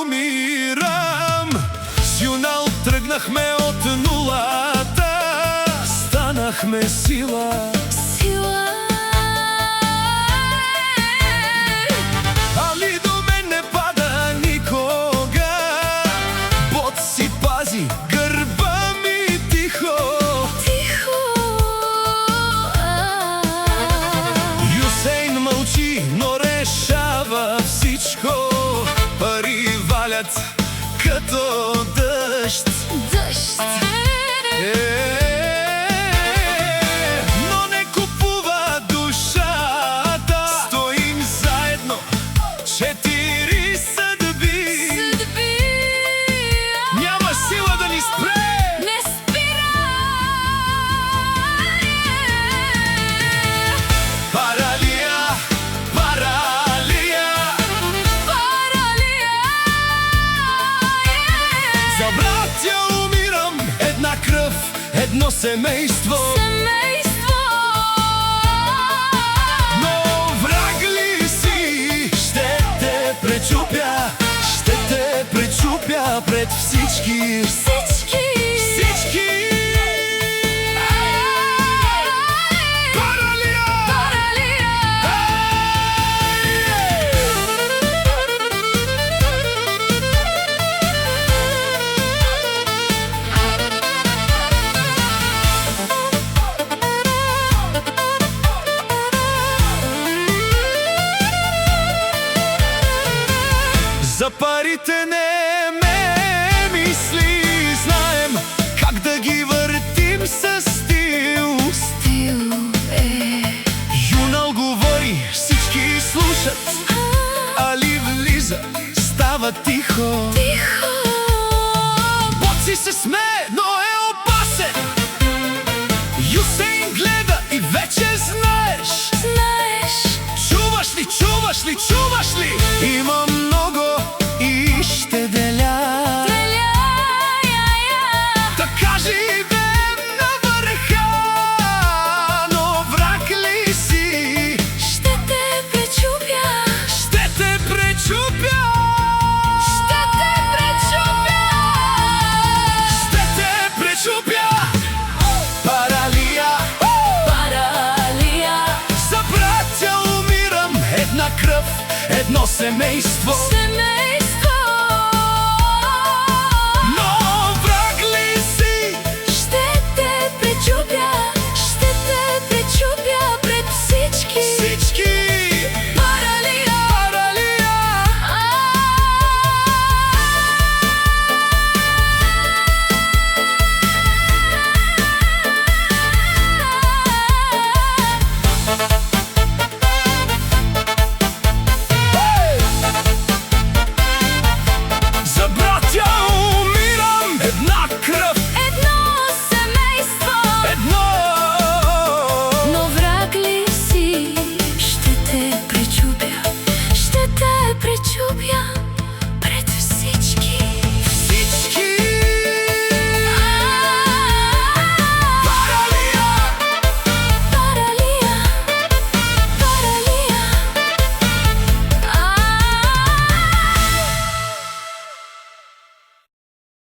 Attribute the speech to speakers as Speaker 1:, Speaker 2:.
Speaker 1: умирам. С юнал тръгнахме от нулата, станахме сила. Али до мен не пада никога, Бог си пази гърба ми тихо. Юсейн мълчи, но решава всичко. Пари валят като дъжд. Но не купува душата. Стоим заедно, 4 съдби. Няма сила да ни спре. Паралия, паралия, за братя умирам. Една кръв, едно семейство. Но враг ли си? Ще те пречупя, ще те пречупя пред всички. За парите не ме мисли, знаем как да ги въртим със стил. Юнал говори, всички слушат. Али влиза, става тихо. Боци се смее, но е опасен. Юсейн гледа и вече знаеш. Чуваш ли, чуваш ли, чуваш ли? Има много и ще деля. Да кажи бе на върха, но враг ли си?
Speaker 2: Ще те пречупя.
Speaker 1: Ще те пречупя.
Speaker 2: Ще те пречупя.
Speaker 1: Ще те пречупя. Паралия,
Speaker 2: Паралия,
Speaker 1: за братя умирам. Една кръв, едно семейство.